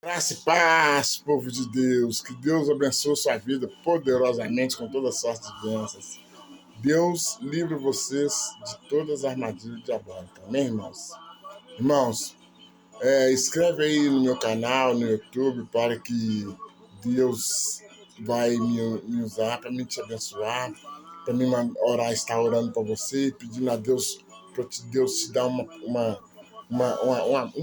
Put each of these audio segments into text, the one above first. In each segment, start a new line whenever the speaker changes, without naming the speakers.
Graça e paz, povo de Deus. Que Deus abençoe sua vida poderosamente com toda sorte de bênçãos. Deus livre vocês de todas as armadilhas diabólicas. Amém, irmãos? Irmãos, escreve aí no meu canal, no YouTube, para que Deus vai me usar para me te abençoar, para me orar, estar orando para você, pedindo a Deus, para Deus te dar um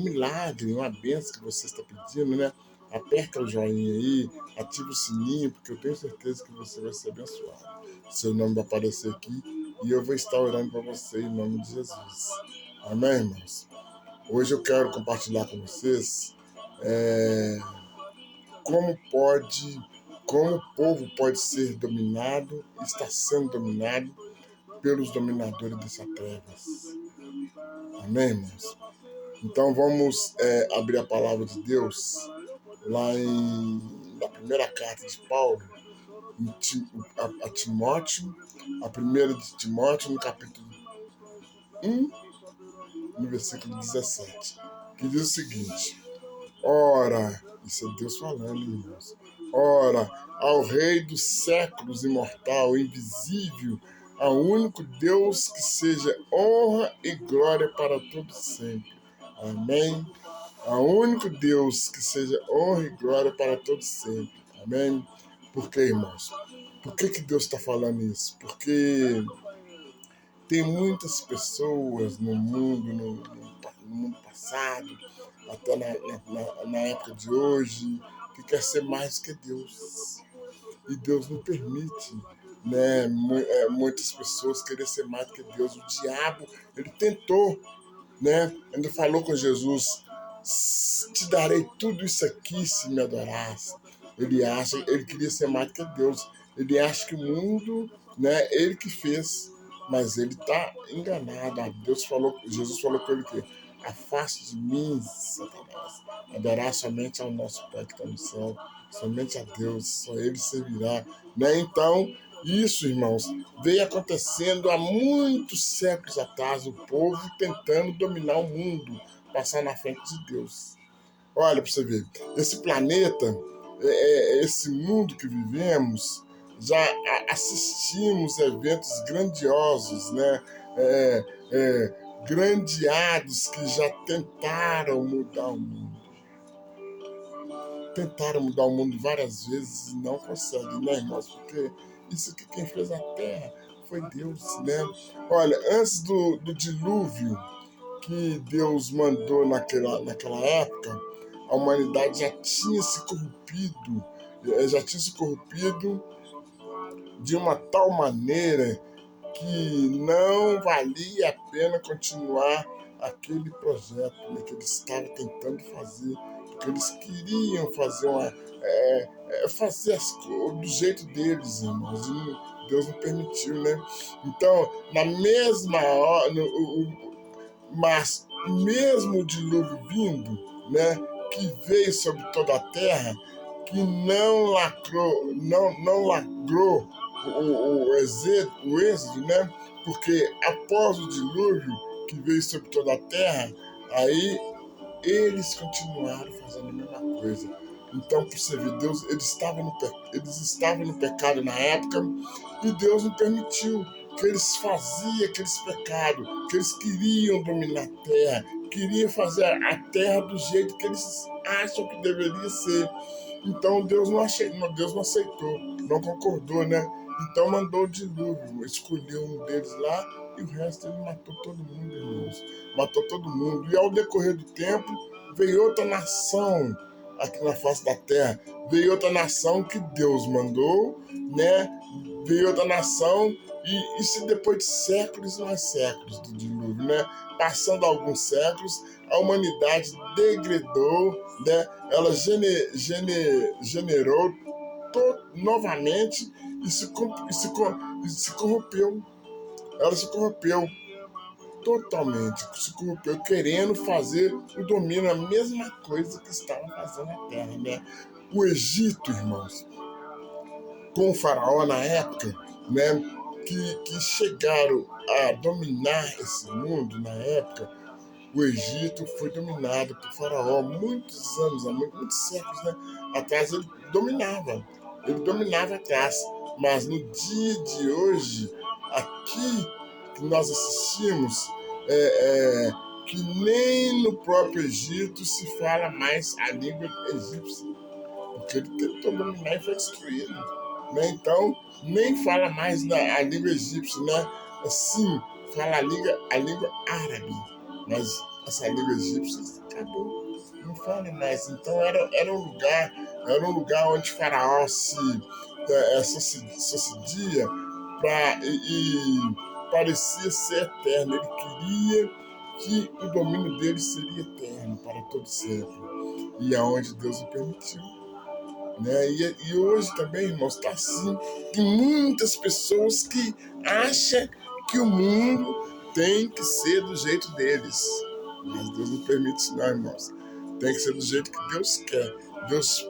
milagre, uma bênção que você está pedindo, né? Aperta o joinha aí, ativa o sininho, porque eu tenho certeza que você vai ser abençoado. Seu nome vai aparecer aqui e eu vou estar orando para você em nome de Jesus. Amém, irmãos? Hoje eu quero compartilhar com vocês como o povo pode ser dominado, está sendo dominado pelos dominadores dessas trevas. Amém, irmãos? Então vamos abrir a palavra de Deus lá na primeira carta de Paulo a Timóteo, a primeira de Timóteo, no capítulo 1, no versículo 17, que diz o seguinte: ora, isso é Deus falando, irmãos, ora, ao Rei dos séculos, imortal, invisível, ao único Deus, que seja honra e glória para todos sempre. Amém? Ao único Deus, que seja honra e glória para todos sempre. Amém? Por quê, irmãos? Por que Deus está falando isso? Porque tem muitas pessoas no mundo, no mundo passado, até na época de hoje, que quer ser mais que Deus. E Deus não permite, né, muitas pessoas querer ser mais do que Deus. O diabo, ele tentou, né? Ainda falou com Jesus: te darei tudo isso aqui se me adorasse. Ele queria ser mais do que Deus. Ele acha que o mundo, né, ele que fez, mas ele está enganado. Jesus falou com ele que afaste de mim, Satanás. Adorar somente ao nosso Pai que está no céu, somente a Deus, só Ele servirá. Né? Então, isso, irmãos, veio acontecendo há muitos séculos atrás, o povo tentando dominar o mundo, passar na frente de Deus. Olha para você ver, esse planeta, esse mundo que vivemos, já assistimos eventos grandiosos, né? Grandeados que já tentaram mudar o mundo. Tentaram mudar o mundo várias vezes e não conseguem, né, irmãos? Porque isso que quem fez a Terra foi Deus, né? Olha, antes do dilúvio que Deus mandou naquela época, a humanidade já tinha se corrompido de uma tal maneira que não valia a pena continuar aquele projeto, né, que eles estavam tentando fazer, porque eles queriam fazer fazer as coisas do jeito deles, irmãos, e Deus não permitiu, né? Então, na mesma hora, mas mesmo o dilúvio vindo, né, que veio sobre toda a terra, que não lacrou o êxodo, né? Porque após o dilúvio que veio sobre toda a terra, aí eles continuaram fazendo a mesma coisa. Então, por você ver, Deus, eles estavam no pecado na época e Deus não permitiu que eles faziam aqueles pecados, que eles queriam dominar a terra, queriam fazer a terra do jeito que eles acham que deveria ser. Então Deus não aceitou, não concordou, né? Então mandou o dilúvio, escolheu um deles lá e o resto ele matou todo mundo, irmãos. Matou todo mundo. E ao decorrer do tempo, veio outra nação aqui na face da terra. Veio outra nação que Deus mandou, né? Veio outra nação e se depois de séculos e mais séculos do dilúvio, né? Passando alguns séculos, a humanidade degradou, né? Ela generou novamente e se corrompeu. Ela se corrompeu totalmente, se corrompeu, querendo fazer o domínio, a mesma coisa que estava fazendo na Terra, né? O Egito, irmãos, com o faraó na época, né, que chegaram a dominar esse mundo na época, o Egito foi dominado por Faraó muitos anos, há muitos séculos, né? Atrás ele dominava atrás, mas no dia de hoje, aqui que nós assistimos, que nem no próprio Egito se fala mais a língua egípcia, porque ele tentou dominar e foi destruído. Né? Então, nem fala mais a língua egípcia, né? Assim, fala a língua árabe, mas essa língua egípcia acabou, não fala mais. Então, era um lugar onde Faraó sucedia e parecia ser eterno. Ele queria que o domínio dele seria eterno para todo sempre, e aonde Deus o permitiu. Né? E hoje também, irmãos, está assim. Tem muitas pessoas que acham que o mundo tem que ser do jeito deles. Mas Deus não permite isso não, irmãos. Tem que ser do jeito que Deus quer. Deus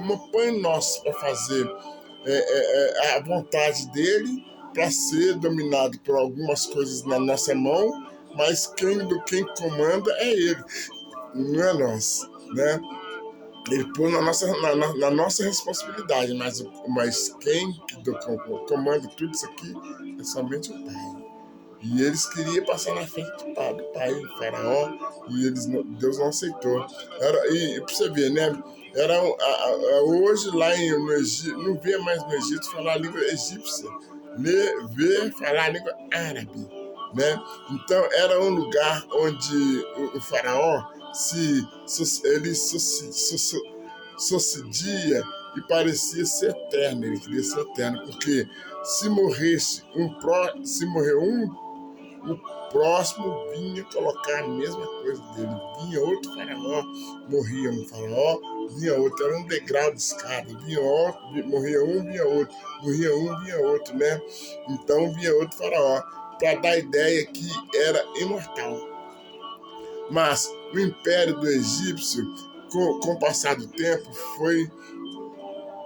não põe nós para fazer a vontade dele, para ser dominado por algumas coisas na nossa mão, mas quem comanda é ele, não é nós, né? Ele pôs na nossa responsabilidade, mas quem comanda tudo isso aqui é somente o Pai. E eles queriam passar na frente do pai, o Faraó, e Deus não aceitou. E para você ver, né? Hoje lá no Egito, não vê mais no Egito falar a língua egípcia, vê falar a língua árabe. Né? Então era um lugar onde o Faraó sucedia e parecia ser eterno. Ele queria ser eterno, porque se morrer um, o próximo vinha colocar a mesma coisa dele. Vinha outro faraó, morria um faraó, vinha outro. Era um degrau de escada. Vinha outro, morria um, vinha outro. Morria um, vinha outro, né? Então vinha outro faraó, para dar a ideia que era imortal. Mas o império do egípcio, com o passar do tempo, foi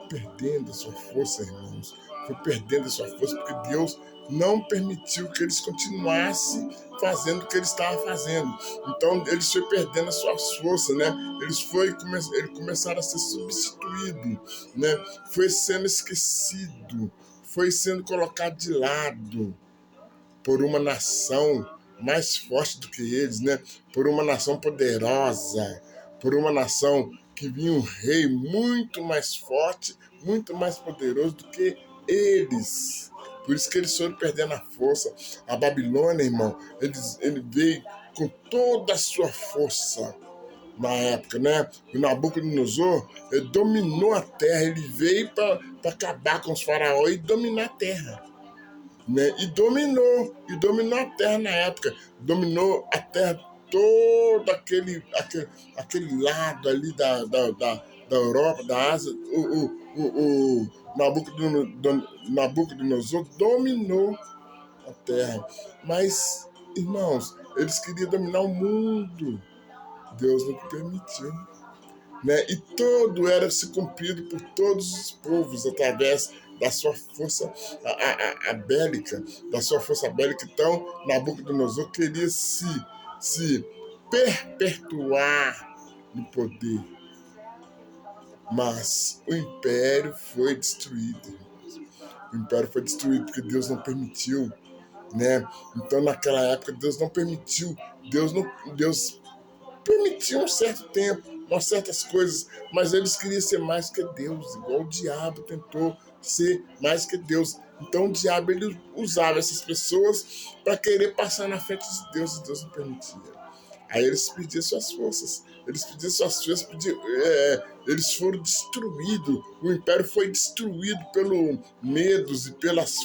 perdendo a sua força, irmãos. Foi perdendo a sua força, porque Deus não permitiu que eles continuassem fazendo o que eles estavam fazendo. Então, eles foram perdendo as suas forças, né? Eles começaram a ser substituídos, né? Foi sendo esquecido, foi sendo colocado de lado por uma nação mais forte do que eles, né? Por uma nação poderosa, por uma nação que vinha um rei muito mais forte, muito mais poderoso do que eles. Por isso que eles foram perdendo a força. A Babilônia, irmão, ele veio com toda a sua força na época, né? O Nabucodonosor, ele dominou a terra, ele veio para acabar com os faraós e dominar a terra. Né? E dominou a terra na época, dominou a terra todo aquele lado ali da Europa, da Ásia. O Nabucodonosor dominou a terra, mas, irmãos, eles queriam dominar o mundo, Deus não permitiu. Né? E todo era se cumprido por todos os povos através da sua força bélica, da sua força bélica. Então, Nabucodonosor queria se perpetuar no poder, mas o império foi destruído. O império foi destruído porque Deus não permitiu, né? Então, naquela época, Deus não permitiu. Deus permitiu um certo tempo, umas certas coisas, mas eles queriam ser mais que Deus, igual o diabo tentou ser mais que Deus. Então o diabo ele usava essas pessoas para querer passar na frente de Deus, e Deus não permitia. Aí eles pediam suas forças, eles foram destruídos, o império foi destruído pelos medos e pelas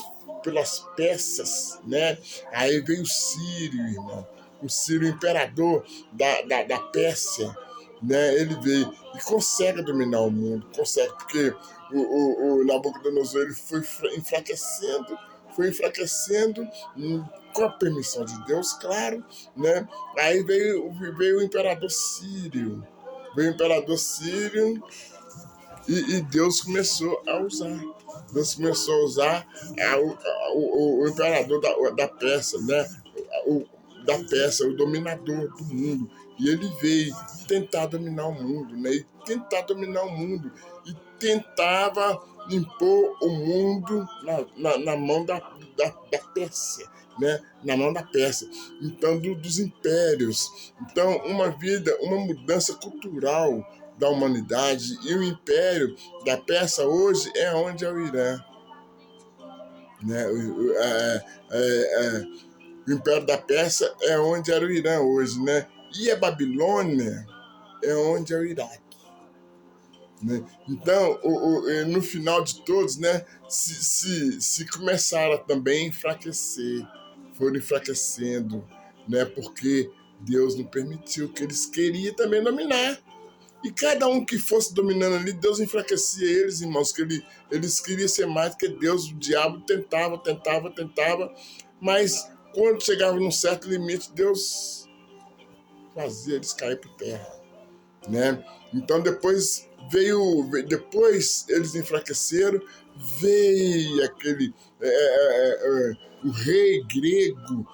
peças, né? Aí veio o Sírio, irmão. O Sírio, imperador da Pérsia, né? Ele veio e consegue dominar o mundo, consegue, porque o Nabucodonosor ele foi enfraquecendo, com a permissão de Deus, claro, né? Aí veio o imperador Sírio, e Deus começou a usar. Deus começou a usar o imperador da Pérsia, né? da Pérsia, o dominador do mundo. E ele veio tentar dominar o mundo, né? E tentar dominar o mundo. E tentava impor o mundo na mão da Pérsia, né? Na mão da Pérsia. Então, dos impérios. Então, uma mudança cultural da humanidade. E o império da Pérsia hoje é onde é o Irã. Né? O Império da Pérsia é onde era o Irã hoje, né? E a Babilônia é onde é o Iraque. Né? Então, no final de todos, né, se começaram a também enfraquecer, foram enfraquecendo, né, porque Deus não permitiu, que eles queriam também dominar. E cada um que fosse dominando ali, Deus enfraquecia eles, irmãos, que eles queriam ser mais do que Deus. O diabo tentava, mas quando chegava num certo limite, Deus fazia eles cair por terra, né? Então depois depois eles enfraqueceram, veio o rei grego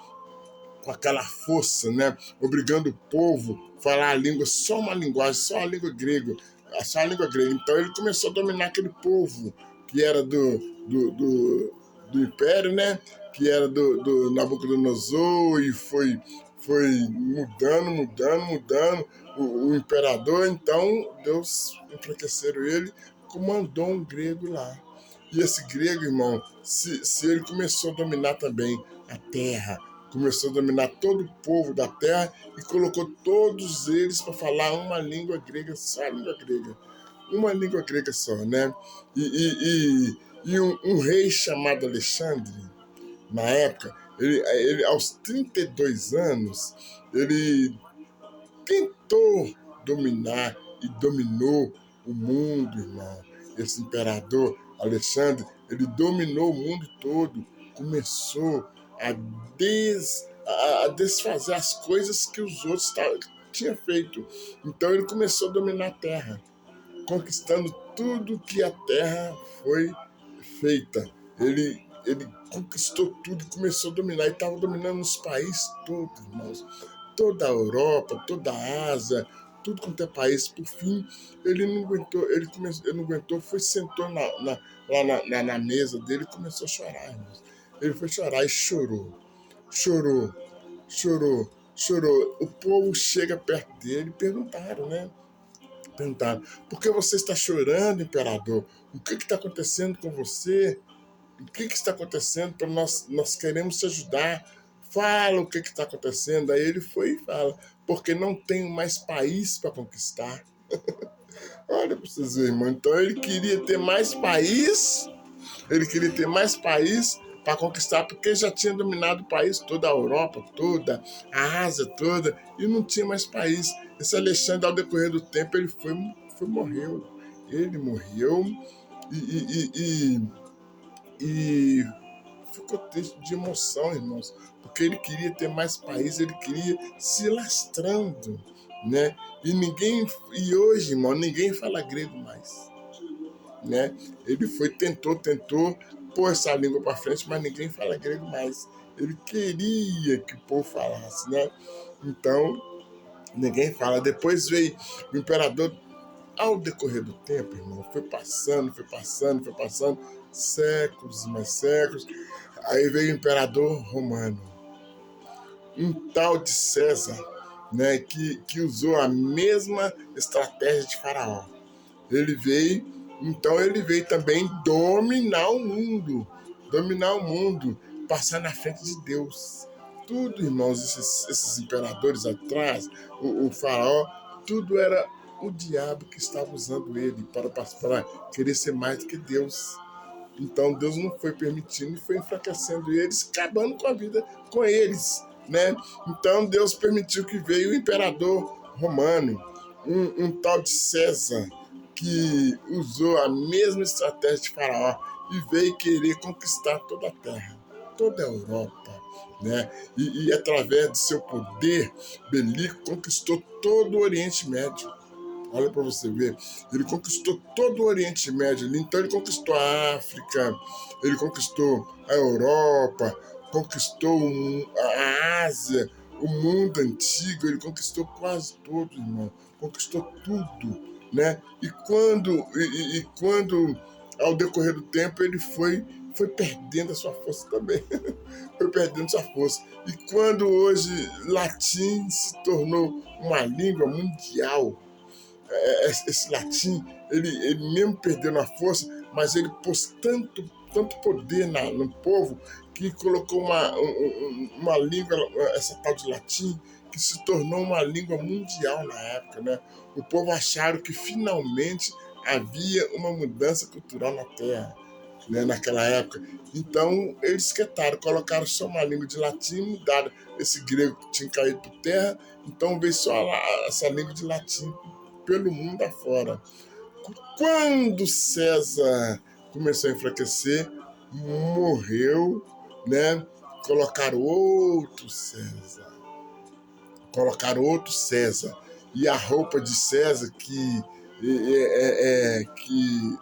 com aquela força, né? Obrigando o povo a falar a língua, só uma linguagem, só a língua grega. Então ele começou a dominar aquele povo que era do império, né? Que era do Nabucodonosor, e foi mudando o imperador. Então Deus enfraqueceram ele, comandou um grego lá. E esse grego, irmão, se ele começou a dominar também a terra, começou a dominar todo o povo da terra e colocou todos eles para falar uma língua grega, só a língua grega. Uma língua grega só, né? E um rei chamado Alexandre, na época, ele aos 32 anos, ele tentou dominar e dominou o mundo, irmão. Esse imperador Alexandre, ele dominou o mundo todo, começou a desfazer as coisas que os outros tinham feito. Então ele começou a dominar a terra, conquistando tudo que a terra foi feita. Ele conquistou tudo e começou a dominar. E estava dominando os países todos, irmãos. Toda a Europa, toda a Ásia, tudo quanto é país. Por fim, ele não aguentou, sentou lá na mesa dele e começou a chorar, irmãos. Ele foi chorar e chorou. O povo chega perto dele e perguntaram, né? Por que você está chorando, imperador? O que está acontecendo com você? O que está acontecendo? Nós queremos te ajudar. Fala o que está acontecendo. Aí ele foi e fala, porque não tenho mais país para conquistar. Olha para vocês verem, irmão. Então ele queria ter mais país, para conquistar, porque já tinha dominado o país, toda a Europa toda, a Ásia toda, e não tinha mais país. Esse Alexandre, ao decorrer do tempo, ele morreu. Ele morreu e ficou triste de emoção, irmãos, porque ele queria ter mais país, ele queria se lastrando, né? E hoje, irmão, ninguém fala grego mais, né? Ele tentou pôr essa língua para frente, mas ninguém fala grego mais. Ele queria que o povo falasse, né? Então, ninguém fala. Depois veio o imperador. Ao decorrer do tempo, irmão, foi passando, séculos e mais séculos. Aí veio o imperador romano, um tal de César, né, que usou a mesma estratégia de Faraó. Ele veio também dominar o mundo, passar na frente de Deus. Tudo, irmãos, esses imperadores atrás, o Faraó, tudo era o diabo que estava usando ele para querer ser mais do que Deus. Então Deus não foi permitindo e foi enfraquecendo eles, acabando com a vida com eles, né? Então Deus permitiu que veio o imperador romano, um tal de César, que usou a mesma estratégia de Faraó e veio querer conquistar toda a terra, toda a Europa, né? E através de seu poder belíco conquistou todo o Oriente Médio. Olha para você ver, ele conquistou todo o Oriente Médio ali, então ele conquistou a África, ele conquistou a Europa, conquistou a Ásia, o mundo antigo, ele conquistou quase todo, irmão. Conquistou tudo, né? E quando ao decorrer do tempo, ele foi perdendo a sua força também. Foi perdendo sua força. E quando hoje latim se tornou uma língua mundial, esse latim, ele mesmo perdendo a força, mas ele pôs tanto poder no povo que colocou uma língua, essa tal de latim, que se tornou uma língua mundial na época, né? O povo acharam que finalmente havia uma mudança cultural na Terra, né, naquela época. Então, eles quietaram, colocaram só uma língua de latim, mudaram esse grego que tinha caído por terra, então veio só essa língua de latim pelo mundo afora. Quando César começou a enfraquecer, morreu, né? Colocaram outro César. E a roupa de César que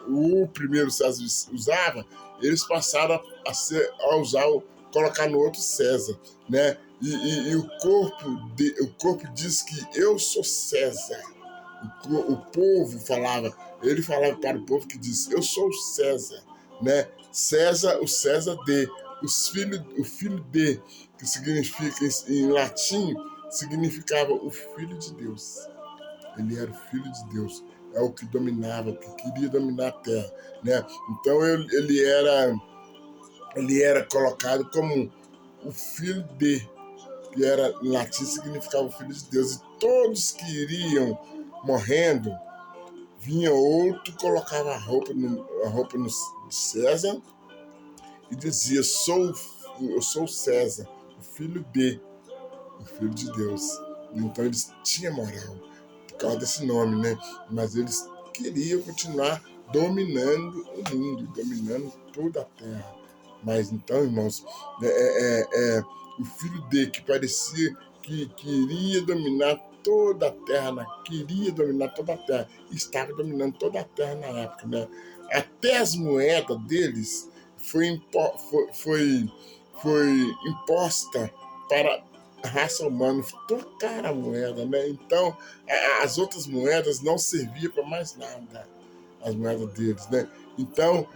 o primeiro César usava, eles passaram a usar, colocar no outro César, né? E o corpo diz que eu sou César. O povo falava, ele falava para o povo que disse, eu sou o César, né? César, o César de, o filho de, que significa em latim, significava o filho de Deus. Ele era o filho de Deus, é o que dominava, que queria dominar a terra, né? Então ele era colocado como o filho de, que era em latim significava o filho de Deus, e todos que iriam morrendo, vinha outro, colocava a roupa no César e dizia, eu sou César, o filho de Deus. Então eles tinham moral por causa desse nome, né? Mas eles queriam continuar dominando o mundo, dominando toda a terra. Mas então, irmãos, o filho de, que parecia que queria dominar toda a terra, queria dominar toda a terra, estava dominando toda a terra na época, né? Até as moedas deles foi imposta para a raça humana trocar a moeda, né? Então, as outras moedas não serviam para mais nada, as moedas deles, né? Então,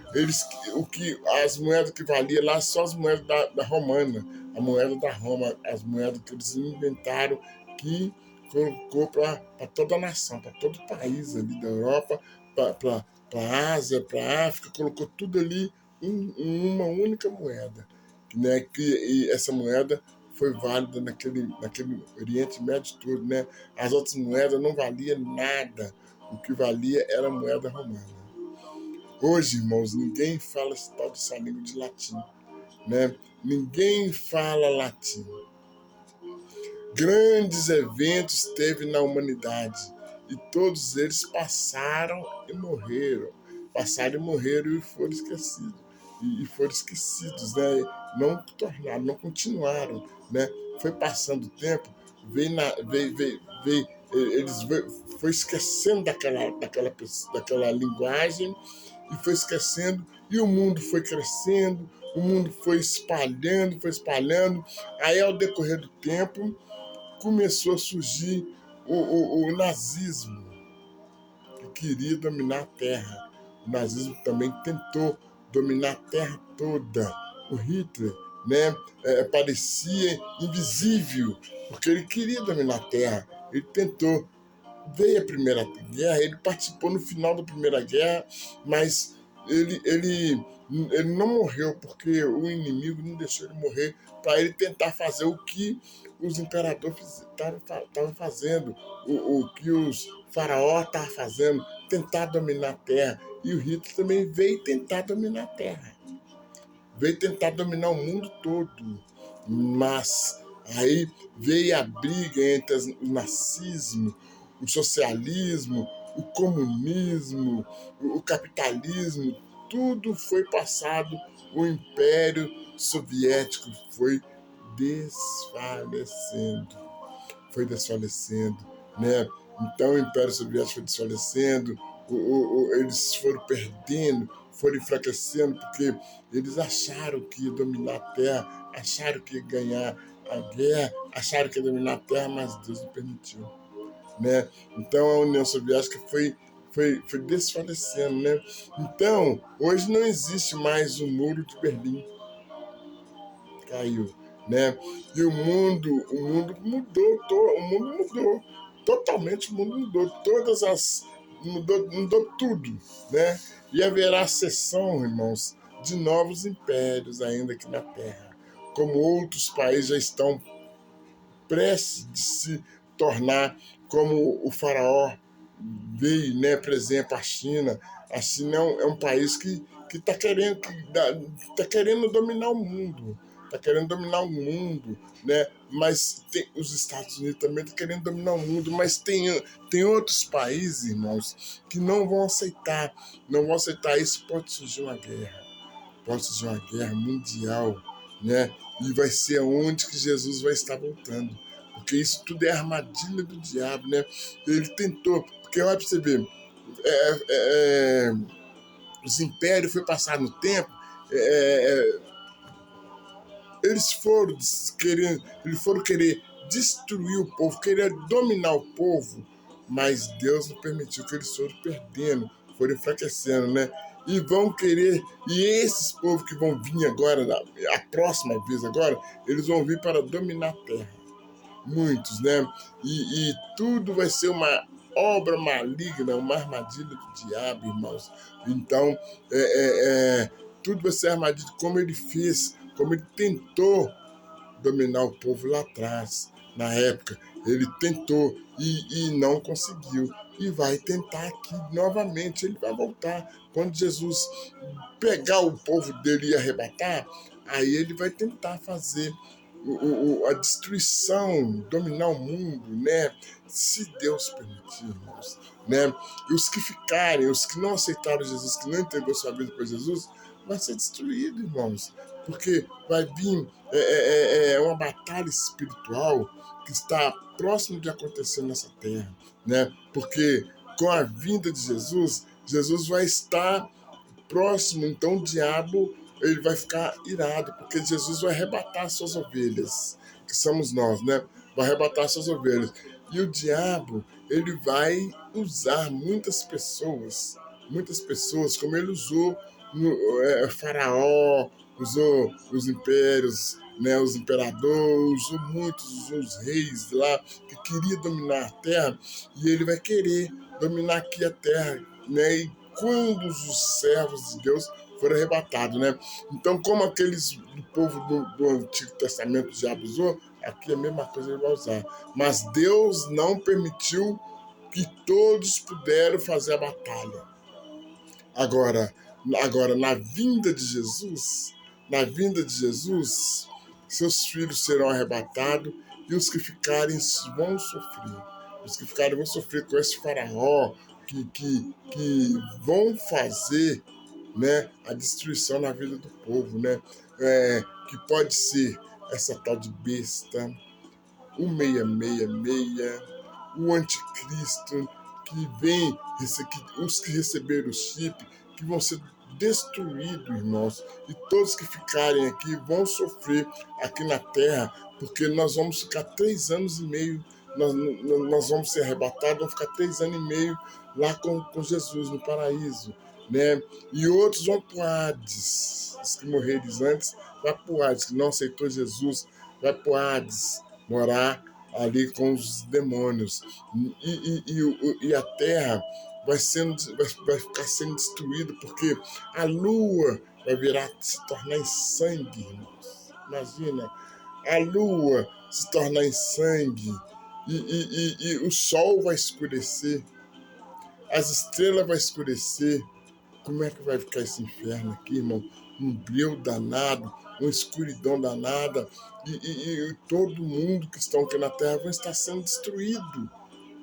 as moedas que valiam lá, só as moedas da romana, a moeda da Roma, as moedas que eles inventaram, que colocou para toda a nação, para todo o país ali da Europa, para a Ásia, para a África, colocou tudo ali em uma única moeda, né? E essa moeda foi válida naquele Oriente Médio todo, né? As outras moedas não valiam nada, o que valia era a moeda romana. Hoje, irmãos, ninguém fala esse tal dessa língua de latim, né? Ninguém fala latim. Grandes eventos teve na humanidade e todos eles passaram e morreram. Passaram e morreram e foram esquecidos. E foram esquecidos, né? Não tornaram, não continuaram, né? Foi passando o tempo, foi esquecendo daquela linguagem e foi esquecendo, e o mundo foi crescendo, o mundo foi espalhando. Aí, ao decorrer do tempo, começou a surgir o nazismo, que queria dominar a Terra. O nazismo também tentou dominar a Terra toda. O Hitler, né, parecia invisível, porque ele queria dominar a Terra. Ele tentou. Veio a Primeira Guerra, ele participou no final da Primeira Guerra, mas ele não morreu, porque o inimigo não deixou ele morrer, para ele tentar fazer o que os imperadores estavam fazendo, o que os faraós estavam fazendo, tentar dominar a terra. E o Hitler também veio tentar dominar a terra, veio tentar dominar o mundo todo. Mas aí veio a briga entre o nazismo, o socialismo, o comunismo, o capitalismo, tudo foi passado, o Império Soviético foi desfalecendo, né? Então o Império Soviético foi desfalecendo, eles foram perdendo, foram enfraquecendo, porque eles acharam que ia dominar a Terra, acharam que ia ganhar, a guerra, acharam que ia dominar a terra, mas Deus não permitiu, né? Então a União Soviética foi desfalecendo, né? Então, hoje não existe mais o Muro de Berlim, caiu, né? E o mundo mudou, o mundo mudou, totalmente o mundo mudou, mudou tudo, né? E haverá seção, irmãos, de novos impérios ainda aqui na Terra, como outros países já estão prestes de se tornar como o faraó veio, né, por exemplo, a China. A China é um país que está querendo dominar o mundo, está querendo dominar o mundo, né? Mas os Estados Unidos também estão querendo dominar o mundo, mas tem outros países, irmãos, que não vão aceitar isso. Pode surgir uma guerra mundial, né? E vai ser onde que Jesus vai estar voltando. Porque isso tudo é armadilha do diabo, né? Ele tentou, porque olha para você ver, os impérios foi passar no tempo, eles foram querer destruir o povo, querer dominar o povo, mas Deus não permitiu, que eles foram perdendo, foram enfraquecendo, né? E vão querer, e esses povos que vão vir agora, a próxima vez agora, eles vão vir para dominar a terra. Muitos, né? E tudo vai ser uma obra maligna, uma armadilha do diabo, irmãos. Então, tudo vai ser armadilha, como ele fez, como ele tentou dominar o povo lá atrás, na época. Ele tentou e não conseguiu. E vai tentar aqui novamente, ele vai voltar. Quando Jesus pegar o povo dele e arrebatar, aí ele vai tentar fazer a destruição, dominar o mundo, né? Se Deus permitir, irmãos, né? E os que ficarem, os que não aceitaram Jesus, que não entregou sua vida para Jesus, vai ser destruído, irmãos, porque vai vir uma batalha espiritual que está próximo de acontecer nessa terra, né? Porque com a vinda de Jesus, Jesus vai estar próximo, então o diabo ele vai ficar irado, porque Jesus vai arrebatar suas ovelhas, que somos nós, né? Vai arrebatar suas ovelhas. E o diabo, ele vai usar muitas pessoas, como ele usou no Faraó, usou os impérios, né, os imperadores, usou muitos, usou os reis lá que queriam dominar a terra, e ele vai querer dominar aqui a terra, né? E quando os servos de Deus foram arrebatados, né? Então, como aqueles do povo do Antigo Testamento já abusou, aqui é a mesma coisa ele vai usar. Mas Deus não permitiu que todos puderam fazer a batalha. Agora, na vinda de Jesus, seus filhos serão arrebatados e os que ficarem vão sofrer. Os que ficarem vão sofrer com esse faraó que vão fazer, né, a destruição na vida do povo, né? Que pode ser essa tal de besta, o 666, o anticristo, que vem, os que receberam o chip, que vão ser destruídos, irmãos. E todos que ficarem aqui vão sofrer aqui na terra, porque nós vamos ficar 3 anos e meio, nós vamos ser arrebatados, vamos ficar 3 anos e meio lá com Jesus no paraíso, né? E outros vão para o Hades, os que morreram antes, vai para o Hades, que não aceitou Jesus, vai para o Hades, morar ali com os demônios. E a terra vai ficar sendo destruída, porque a lua vai se tornar em sangue, irmãos. Imagina, a lua se tornar em sangue, e o sol vai escurecer, as estrelas vão escurecer. Como é que vai ficar esse inferno aqui, irmão? Um brilho danado, uma escuridão danada, e todo mundo que estão aqui na terra vai estar sendo destruído,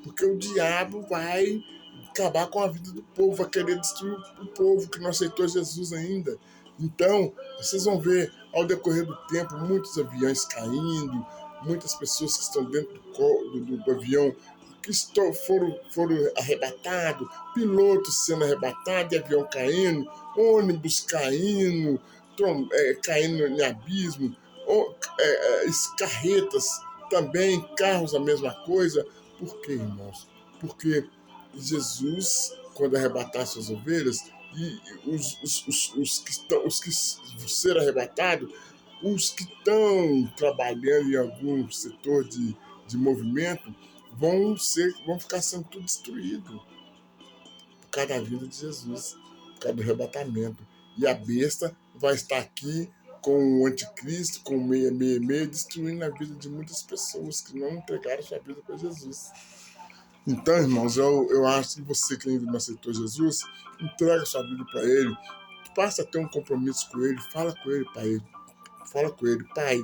porque o diabo vai acabar com a vida do povo, vai querer destruir o povo que não aceitou Jesus ainda. Então, vocês vão ver, ao decorrer do tempo, muitos aviões caindo, muitas pessoas que estão dentro do avião que foram arrebatados, pilotos sendo arrebatados, avião caindo, ônibus caindo, caindo em abismo, carretas também, carros a mesma coisa. Por quê, irmãos? Porque Jesus, quando arrebatar suas ovelhas, e os que serão arrebatados, os que estão trabalhando em algum setor de movimento, vão ficar sendo tudo destruído por causa da vida de Jesus, por causa do arrebatamento. E a besta vai estar aqui com o anticristo, com o 666, destruindo a vida de muitas pessoas que não entregaram sua vida para Jesus. Então, irmãos, eu acho que você que ainda não aceitou Jesus, entrega sua vida para Ele, passa a ter um compromisso com Ele, fala com Ele, Pai. Fala com Ele, Pai,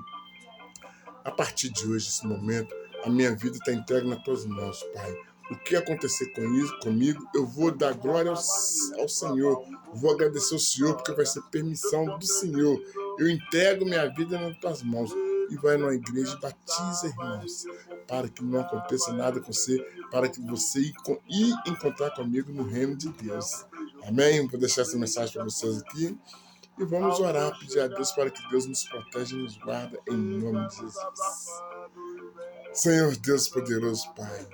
a partir de hoje, esse momento, a minha vida está entregue nas tuas mãos, Pai. O que acontecer comigo, eu vou dar glória ao Senhor. Vou agradecer ao Senhor, porque vai ser permissão do Senhor. Eu entrego minha vida nas tuas mãos. E vai numa igreja e batiza, irmãos, para que não aconteça nada com você, para que você ir encontrar comigo no reino de Deus. Amém? Vou deixar essa mensagem para vocês aqui. E vamos orar, pedir a Deus para que Deus nos proteja e nos guarde em nome de Jesus. Senhor Deus poderoso, Pai,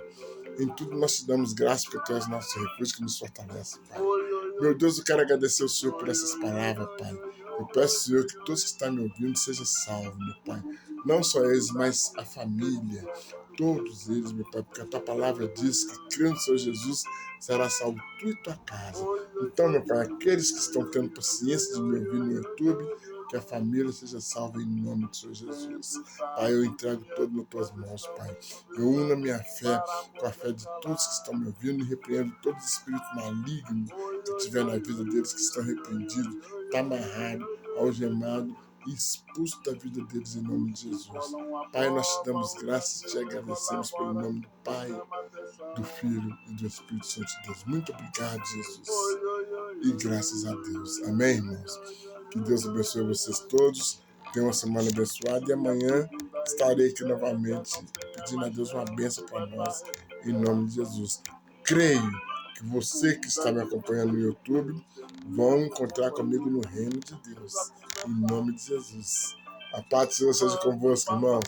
em tudo nós te damos graça porque Tu és nosso refúgio que nos fortalece, Pai. Meu Deus, eu quero agradecer ao Senhor por essas palavras, Pai. Eu peço, Senhor, que todos que estão me ouvindo sejam salvos, meu Pai. Não só eles, mas a família, todos eles, meu Pai, porque a Tua palavra diz que crendo no Senhor Jesus será salvo tu e tua casa. Então, meu Pai, aqueles que estão tendo paciência de me ouvir no YouTube, que a família seja salva em nome do Senhor Jesus. Pai, eu entrego todo nas tuas mãos, Pai. Eu uno a minha fé com a fé de todos que estão me ouvindo e repreendo todo espírito maligno que tiver na vida deles, que estão repreendidos, está amarrado, algemado e expulso da vida deles em nome de Jesus. Pai, nós te damos graças e te agradecemos pelo nome do Pai, do Filho e do Espírito Santo de Deus. Muito obrigado, Jesus. E graças a Deus. Amém, irmãos? Que Deus abençoe vocês todos. Tenham uma semana abençoada e amanhã estarei aqui novamente pedindo a Deus uma bênção para nós, em nome de Jesus. Creio que você que está me acompanhando no YouTube vão encontrar comigo no reino de Deus, em nome de Jesus. A paz do Senhor seja convosco, irmãos.